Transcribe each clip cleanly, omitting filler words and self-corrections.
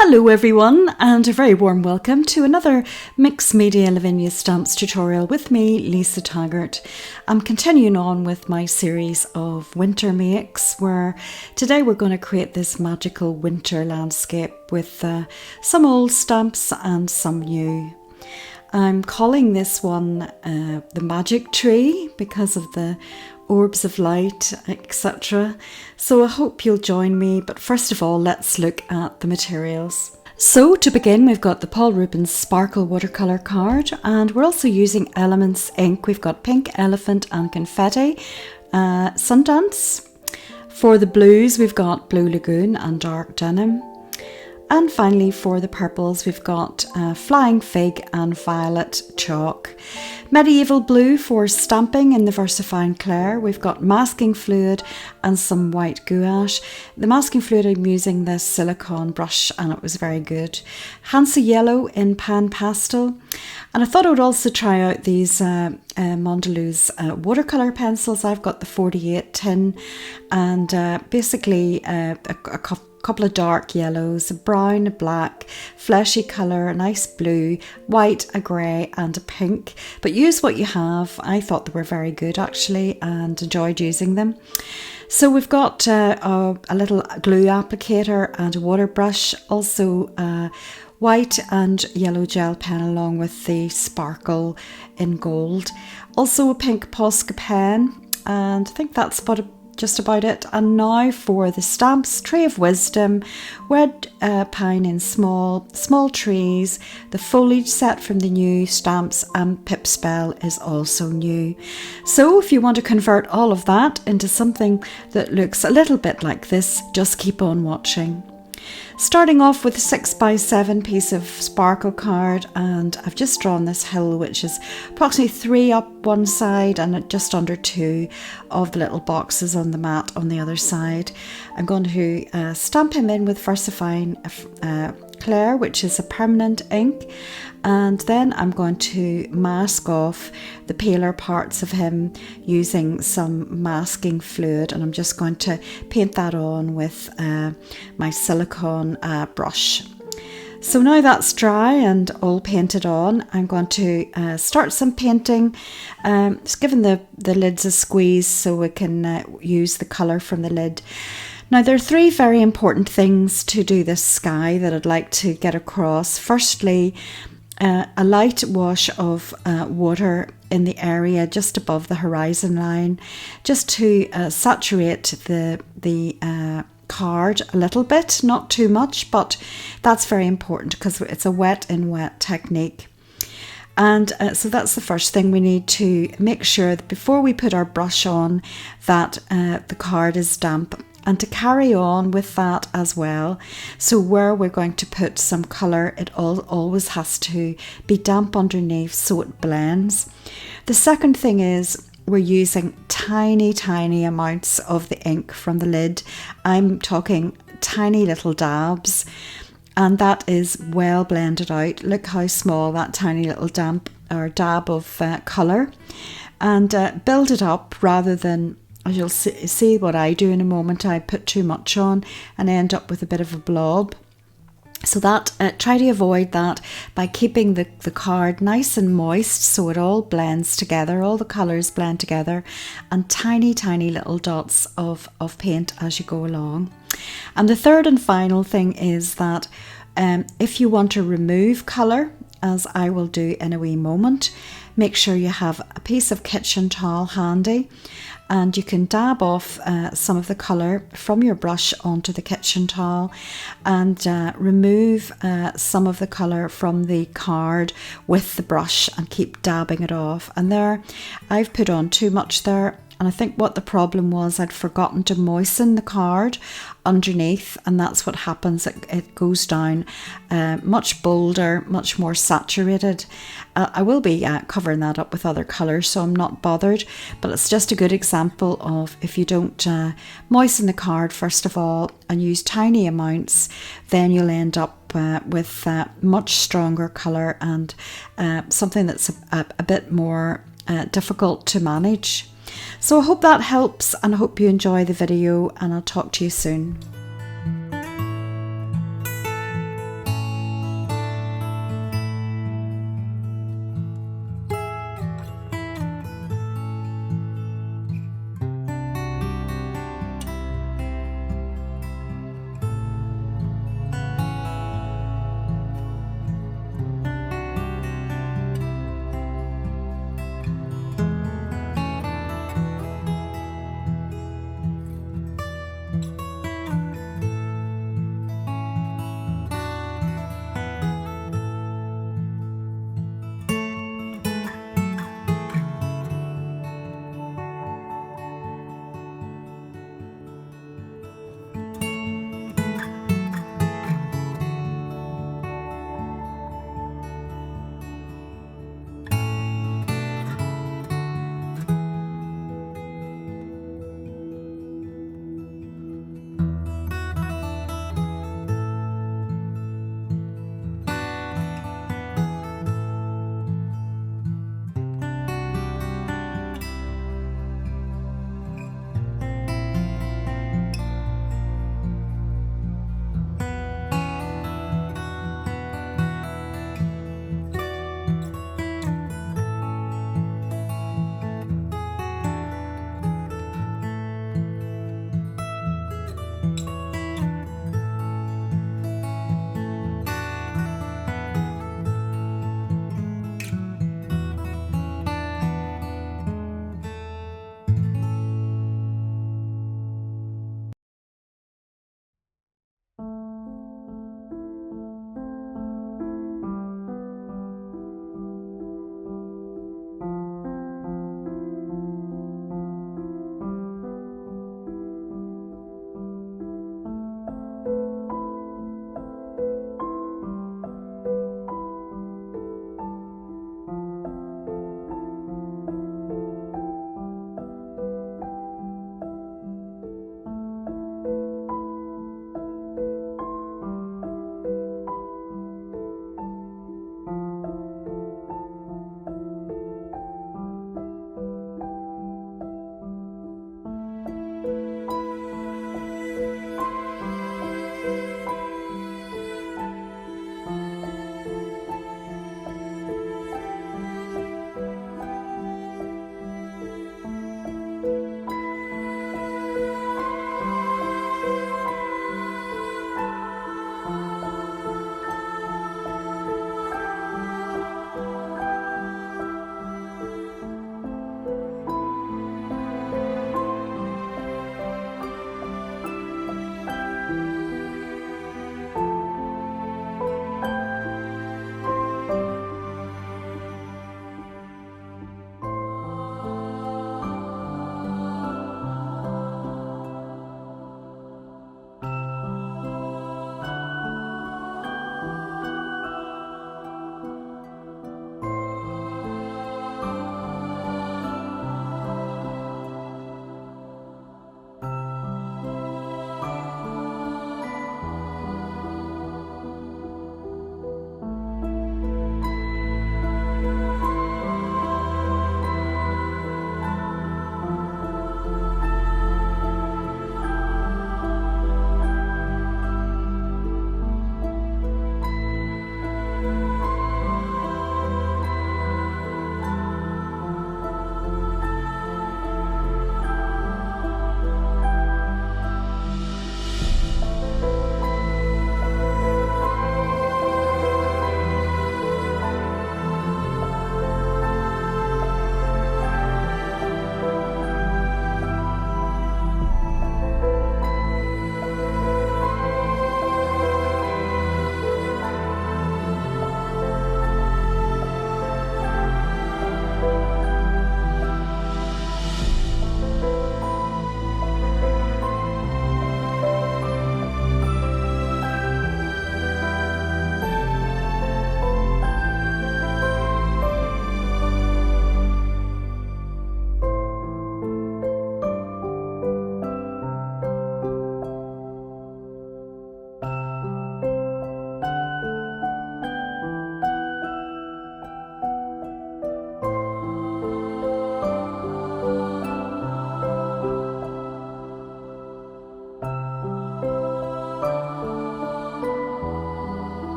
Hello everyone, and a very warm welcome to another Mixed Media Lavinia Stamps tutorial with me, Lisa Taggart. I'm continuing on with my series of winter makes, where today we're going to create this magical winter landscape with some old stamps and some new. I'm calling this one the magic tree because of the orbs of light, etc. So I hope you'll join me, but first of all, let's look at the materials. So to begin, we've got the Paul Rubens Sparkle watercolour card, and we're also using Elements ink. We've got Pink Elephant and Confetti, Sundance. For the blues, we've got Blue Lagoon and Dark Denim. And finally, for the purples, we've got Flying Fig and Violet Chalk. Medieval Blue for stamping in the VersaFine Clair. We've got masking fluid and some white gouache. The masking fluid, I'm using this silicone brush and it was very good. Hansa Yellow in Pan Pastel. And I thought I would also try out these Mondelez watercolour pencils. I've got the 48 tin and basically a couple of dark yellows, a brown, a black, fleshy colour, a nice blue, white, a grey and a pink. But use what you have. I thought they were very good actually and enjoyed using them. So we've got a little glue applicator and a water brush, also white and yellow gel pen along with the sparkle in gold. Also a pink Posca pen, and I think that's just about it. And now for the stamps: Tree of Wisdom, Red Pine in Small Trees, the foliage set from the new stamps, and Pip Spell is also new. So if you want to convert all of that into something that looks a little bit like this, just keep on watching. Starting off with a 6x7 piece of sparkle card, and I've just drawn this hill which is approximately 3 up one side and just under 2 of the little boxes on the mat on the other side. I'm going to stamp him in with VersaFine Clair, which is a permanent ink, and then I'm going to mask off the paler parts of him using some masking fluid, and I'm just going to paint that on with my silicone brush. So now that's dry and all painted on, I'm going to start some painting, just giving the lids a squeeze so we can use the colour from the lid. Now there are 3 very important things to do this sky that I'd like to get across. Firstly, a light wash of water in the area just above the horizon line, just to saturate the card a little bit, not too much, but that's very important because it's a wet in wet technique. And so that's the first thing. We need to make sure that before we put our brush on that the card is damp, and to carry on with that as well. So where we're going to put some colour, it always has to be damp underneath so it blends. The second thing is we're using tiny amounts of the ink from the lid. I'm talking tiny little dabs, and that is well blended out. Look how small that tiny little dab of colour, and build it up rather than, as you'll see what I do in a moment, I put too much on and end up with a bit of a blob. So that try to avoid that by keeping the card nice and moist so it all blends together, all the colours blend together, and tiny little dots of paint as you go along. And the third and final thing is that if you want to remove colour, as I will do in a wee moment, make sure you have a piece of kitchen towel handy, and you can dab off some of the colour from your brush onto the kitchen towel and remove some of the colour from the card with the brush and keep dabbing it off. And there, I've put on too much there, and I think what the problem was, I'd forgotten to moisten the card underneath, and that's what happens. It goes down much bolder, much more saturated. I will be covering that up with other colours, so I'm not bothered, but it's just a good example of if you don't moisten the card first of all and use tiny amounts, then you'll end up with much stronger colour and something that's a bit more difficult to manage. So I hope that helps, and I hope you enjoy the video, and I'll talk to you soon.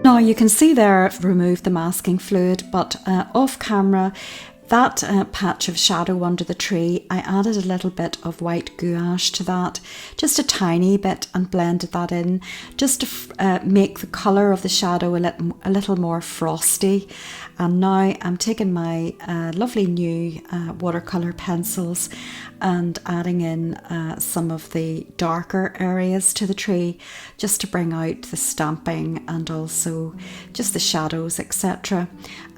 Now you can see there I've removed the masking fluid, but off camera, that patch of shadow under the tree, I added a little bit of white gouache to that, just a tiny bit, and blended that in just to make the colour of the shadow a little more frosty. And now I'm taking my lovely new watercolour pencils and adding in some of the darker areas to the tree, just to bring out the stamping and also just the shadows, etc.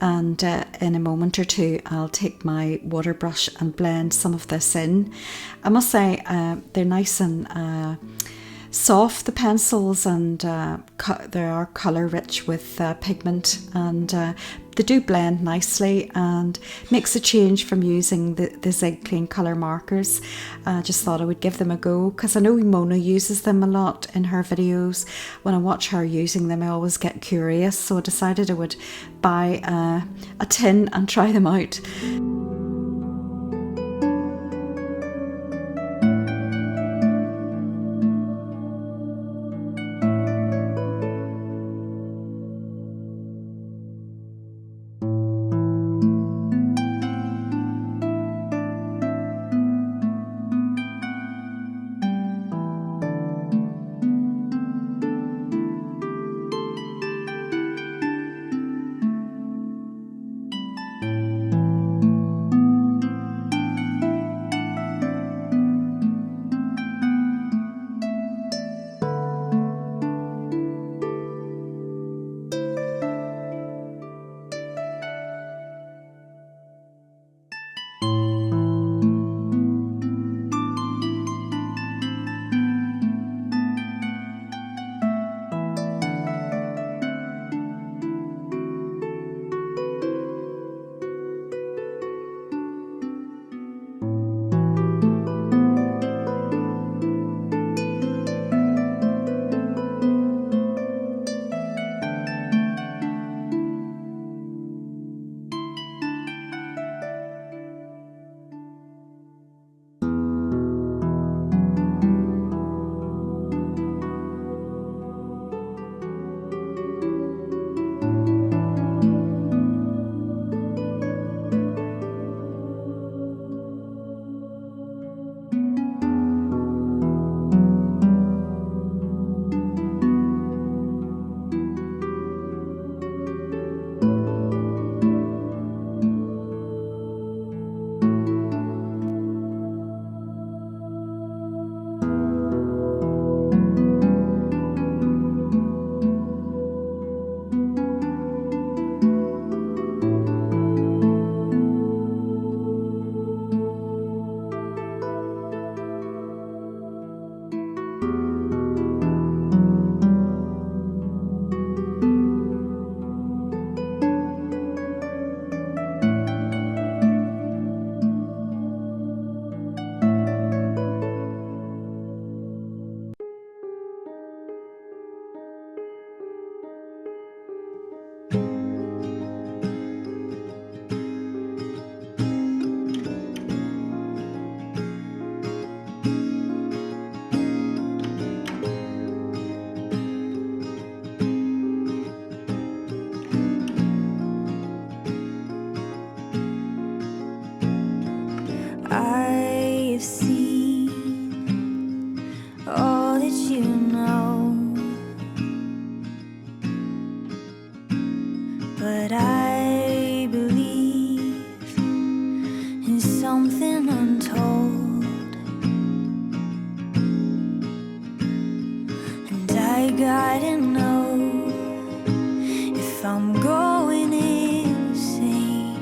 And in a moment or two I'll take my water brush and blend some of this in. I must say they're nice and soft, the pencils, and they are colour rich with pigment, and they do blend nicely and makes a change from using the Zig Clean colour markers. I just thought I would give them a go because I know Mona uses them a lot in her videos. When I watch her using them I always get curious, so I decided I would buy a tin and try them out. but I believe in something untold, and I gotta know if I'm going insane,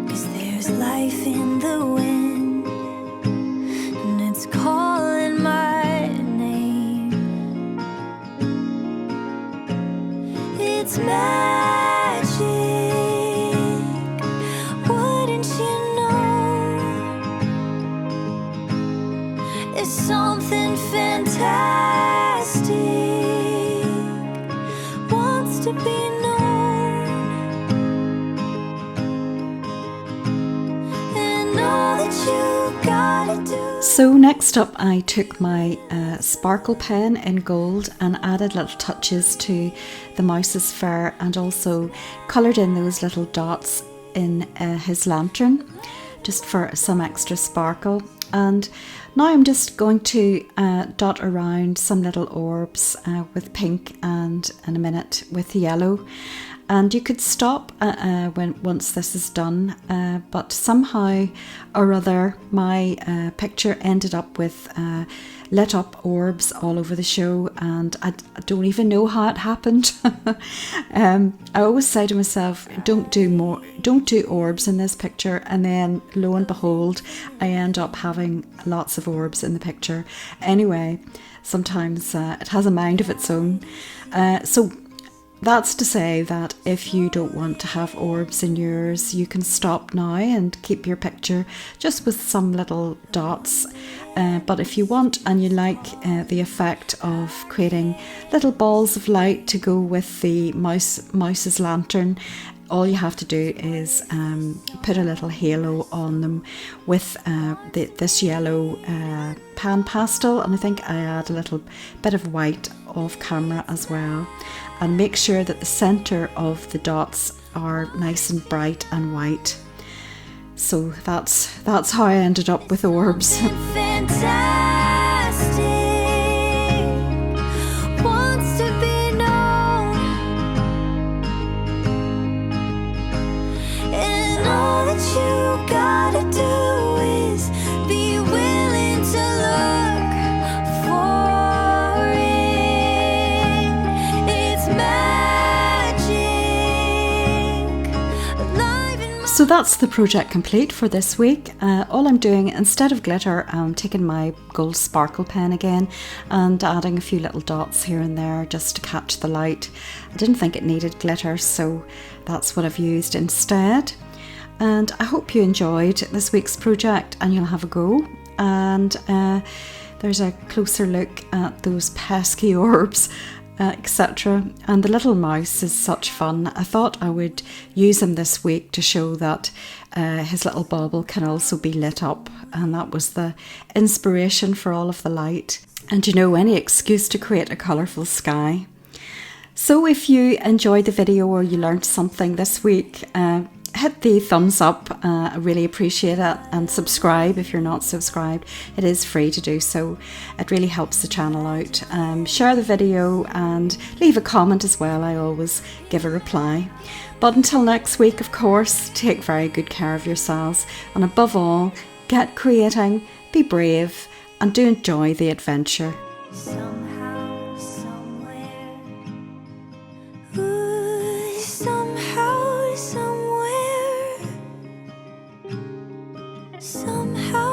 'cause there's life in the wind and it's calling my name. It's magic, wouldn't you know? It's something fantastic, wants to be known, and all that you gotta do. So next up, I took my sparkle pen in gold and added little touches to the mouse's fur, and also coloured in those little dots in his lantern, just for some extra sparkle. And now I'm just going to dot around some little orbs with pink, and in a minute with yellow. And you could stop once this is done, but somehow or other my picture ended up with lit up orbs all over the show, and I don't even know how it happened. I always say to myself, don't do orbs in this picture, and then lo and behold, I end up having lots of orbs in the picture. Anyway, sometimes it has a mind of its own. So that's to say that if you don't want to have orbs in yours, you can stop now and keep your picture just with some little dots. But if you want and you like the effect of creating little balls of light to go with the mouse's lantern, all you have to do is put a little halo on them with this yellow pan pastel, and I think I add a little bit of white off camera as well, and make sure that the centre of the dots are nice and bright and white. So that's how I ended up with orbs. Fantastic, wants to be known, and all that you gotta do is be willing to look for it. It's magic, alive in my So that's the project complete for this week. All I'm doing, instead of glitter, I'm taking my gold sparkle pen again and adding a few little dots here and there just to catch the light. I didn't think it needed glitter, so that's what I've used instead. And I hope you enjoyed this week's project and you'll have a go. And there's a closer look at those pesky orbs, etc. And the little mouse is such fun. I thought I would use him this week to show that his little bauble can also be lit up, and that was the inspiration for all of the light. And any excuse to create a colourful sky. So if you enjoyed the video or you learned something this week, hit the thumbs up. I really appreciate it, and subscribe if you're not subscribed. It is free to do so. It really helps the channel out. Share the video and leave a comment as well. I always give a reply. But until next week, of course, take very good care of yourselves, and above all, get creating, be brave, and do enjoy the adventure. somehow, somewhere. Ooh, somehow, somewhere. Somehow.